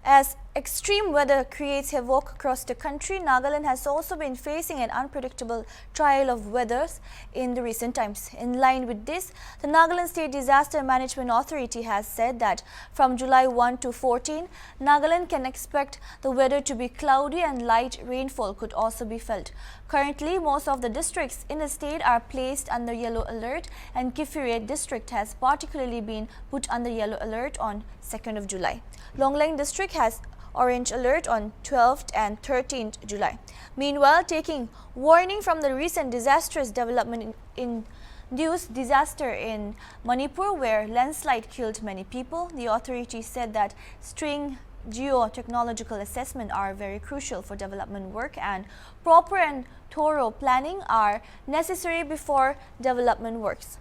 As extreme weather creates havoc across the country, Nagaland has also been facing an unpredictable trial of weather in the recent times. In line with this, the Nagaland State Disaster Management Authority has said that from July 1 to 14, Nagaland can expect the weather to be cloudy and light rainfall could also be felt. Currently, most of the districts in the state are placed under yellow alert, and Kifire district has particularly been put under yellow alert on 2nd of July. Longlang district has orange alert on 12th and 13th July. Meanwhile, taking warning from the recent disastrous development induced disaster in Manipur, where landslide killed many people, the authority said that string geotechnological assessment are very crucial for development work, and proper and thorough planning are necessary before development works.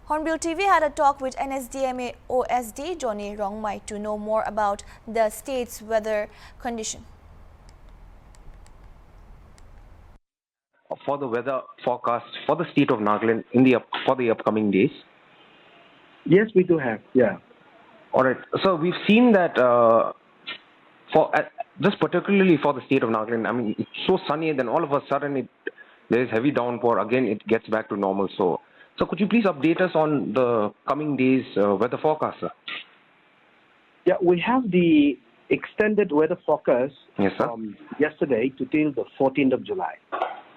Hornbill TV had a talk with NSDMA OSD Johnny Rongmai to know more about the state's weather condition. For the weather forecast for the state of Nagaland for the upcoming days? Yes, we do have. Yeah. All right. So we've seen that just particularly for the state of Nagaland, I mean, it's so sunny, and then all of a sudden there is heavy downpour. Again, it gets back to normal. So could you please update us on the coming days weather forecast, sir? Yeah, we have the extended weather forecast from yesterday to till the 14th of July.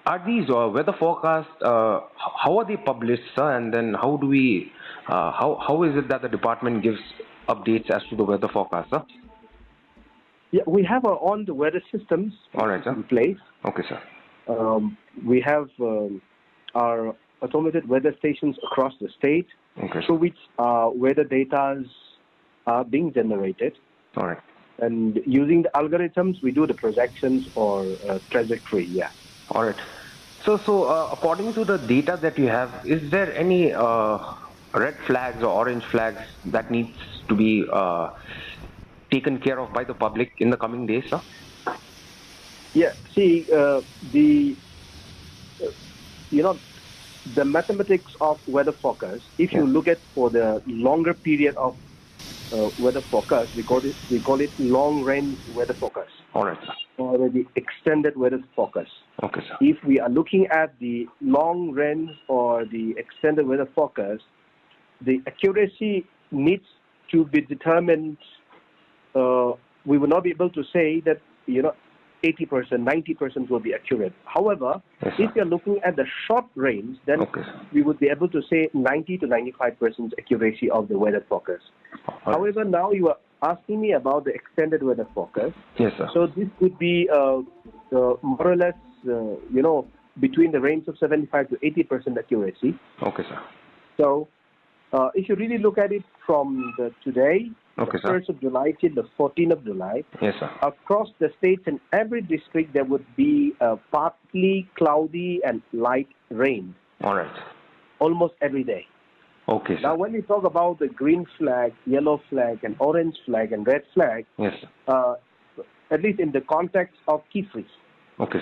Are these weather forecasts, how are they published, sir? And then how do we, how is it that the department gives updates as to the weather forecast, sir? Yeah, we have all the weather systems in place. Okay, sir. We have our automated weather stations across the state, through which weather data are being generated. All right. And using the algorithms, we do the projections or trajectory. Yeah. All right. So according to the data that you have, is there any red flags or orange flags that needs to be taken care of by the public in the coming days, sir? Yeah. See, the mathematics of weather forecast, if you look at for the longer period of weather forecast, we call it long range weather forecast. All right, sir. Or the extended weather forecast. Okay, sir. If we are looking at the long range or the extended weather forecast, the accuracy needs to be determined. We will not be able to say that 80%, 90% will be accurate. However, if you are looking at the short range, then we would be able to say 90 to 95% accuracy of the weather forecast. However, now you are asking me about the extended weather forecast. Yes, sir. So this could be more or less, between the range of 75 to 80% accuracy. Okay, sir. So if you really look at it from today, the 1st of July till the 14th of July, yes, sir, across the states in every district there would be partly cloudy and light rain. All right. Almost every day. Okay, sir. Now, when we talk about the green flag, yellow flag, and orange flag, and red flag, yes, sir, at least in the context of Kifri, okay,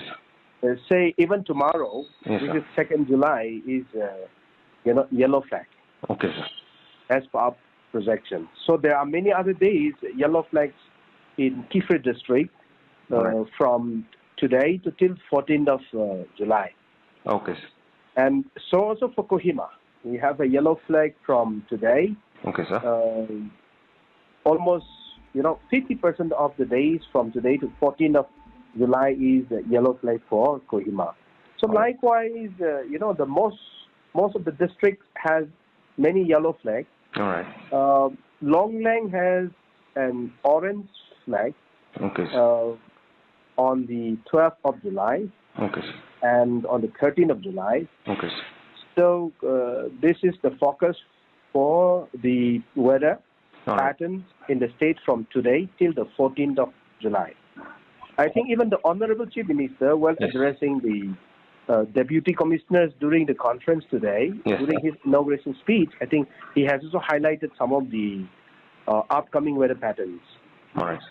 sir, say even tomorrow, yes, which sir, is 2nd July, is yellow flag. Okay, sir. As per our projection. So there are many other days, yellow flags in Kifri district from today to till 14th of July. Okay, sir. And so also for Kohima, we have a yellow flag from today. Okay, sir. Almost, 50% of the days from today to 14th of July is a yellow flag for Kohima. So likewise, the most of the districts has many yellow flags. All right. Longlang has an orange flag. Okay, sir. On the 12th of July. Okay, sir. And on the 13th of July. Okay, sir. So this is the focus for the weather patterns in the state from today till the 14th of July. I think even the Honorable Chief Minister, while addressing the Deputy Commissioners during the conference today, during his inauguration speech, I think he has also highlighted some of the upcoming weather patterns. All right.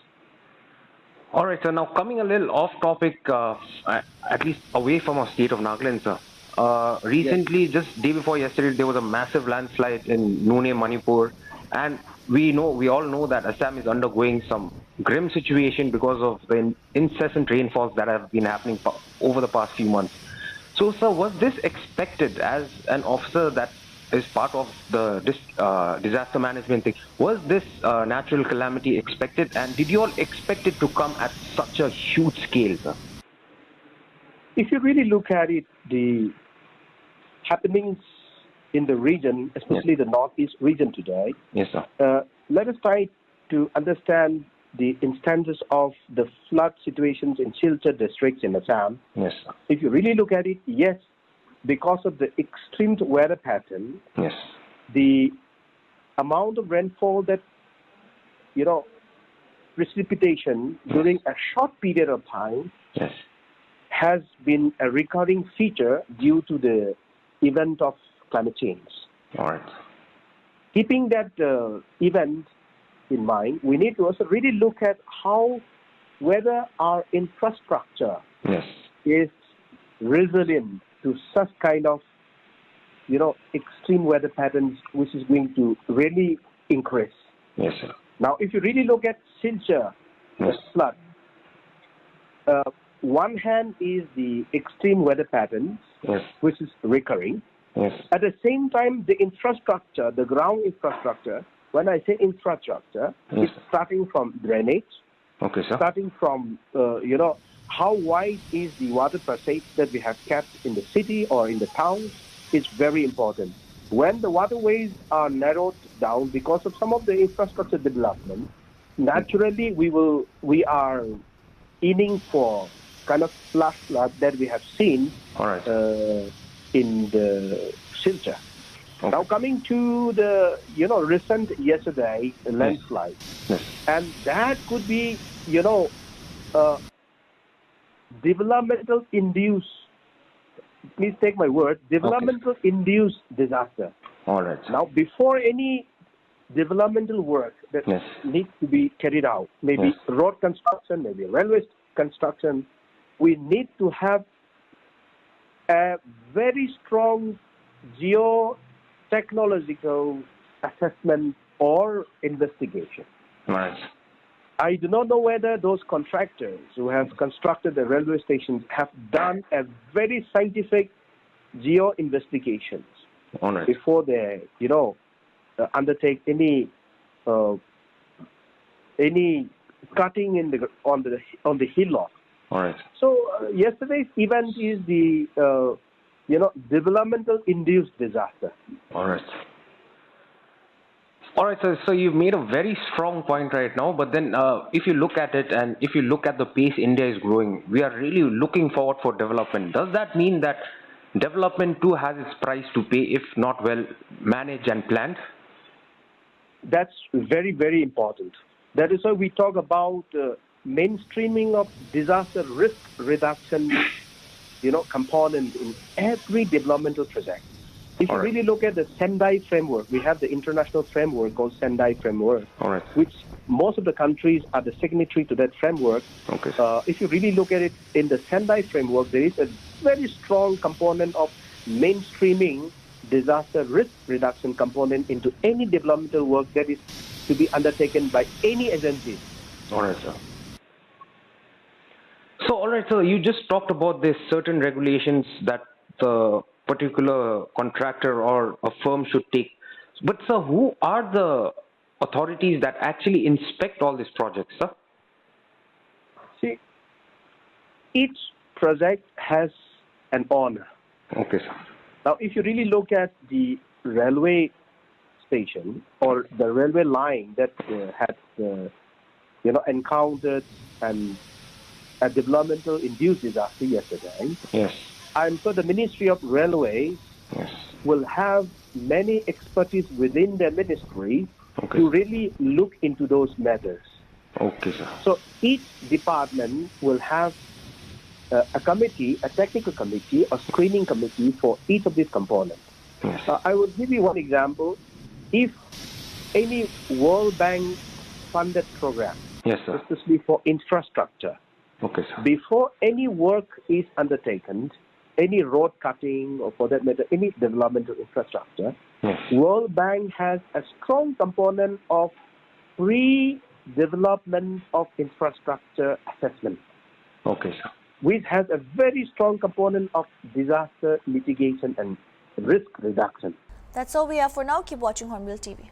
All right, sir. Now, coming a little off topic, at least away from our state of Nagaland, sir. Recently, just day before yesterday, there was a massive landslide in Nune, Manipur. And we all know that Assam is undergoing some grim situation because of the incessant rainfalls that have been happening over the past few months. So, sir, was this expected as an officer that is part of the disaster management thing? Was this natural calamity expected, and did you all expect it to come at such a huge scale, sir? If you really look at it, the happenings in the region, especially the northeast region today, Yes, sir. let us try to understand the instances of the flood situations in Silchar districts in Assam. Yes, sir. If you really look at it, yes, because of the extreme weather pattern, Yes. the amount of rainfall that, precipitation during a short period of time Yes. has been a recurring feature due to the event of climate change. All right. Keeping that event in mind, we need to also really look at whether our infrastructure Yes. is resilient to such kind of, extreme weather patterns, which is going to really increase. Yes, sir. Now, if you really look at Silchar, the Yes. flood, one hand is the extreme weather patterns, Yes. which is recurring. Yes. At the same time, the infrastructure, the ground infrastructure, when I say infrastructure, Yes. it's starting from drainage, Okay, sir. starting from, how wide is the water passage that we have kept in the city or in the town is very important. When the waterways are narrowed down because of some of the infrastructure development, naturally we are aiming for kind of flash flood that we have seen All right. in the Silchar. Okay. Now coming to the recent yesterday landslide, Yes. and that could be developmental induced. Please take my word. Developmental induced disaster. All right, sir. Now, before any developmental work that Yes. needs to be carried out, maybe Yes. road construction, maybe railway construction, we need to have a very strong geotechnological assessment or investigation. All right. I do not know whether those contractors who have constructed the railway stations have done a very scientific geo-investigations All right. before they, undertake any cutting on the hillock. All right. So yesterday's event is the developmental induced disaster. All right. All right, so you've made a very strong point right now, but then if you look at it and if you look at the pace India is growing, we are really looking forward for development. Does that mean that development too has its price to pay if not well managed and planned? That's very, very important. That is why we talk about mainstreaming of disaster risk reduction, component in every developmental project. If you really look at the Sendai framework, we have the international framework called Sendai framework, All right. which most of the countries are the signatory to that framework. Okay. If you really look at it in the Sendai framework, there is a very strong component of mainstreaming disaster risk reduction component into any developmental work that is to be undertaken by any agency. All right, sir. So, all right, sir, you just talked about this certain regulations that the particular contractor or a firm should take. But, sir, who are the authorities that actually inspect all these projects, sir? See, each project has an owner. Okay, sir. Now, if you really look at the railway station or the railway line that had, encountered a developmental induced disaster yesterday, Yes. I'm sure the Ministry of Railway Yes. will have many expertise within their ministry Okay. to really look into those matters. Okay, sir. So each department will have a committee, a technical committee, a screening committee for each of these components. Yes. I will give you one example. If any World Bank funded program, Yes, sir. especially for infrastructure, Okay, sir. before any work is undertaken, any road cutting or for that matter, any developmental infrastructure, Yes. World Bank has a strong component of pre-development of infrastructure assessment, Okay, sir. which has a very strong component of disaster mitigation and risk reduction. That's all we have for now. Keep watching Hornbill TV.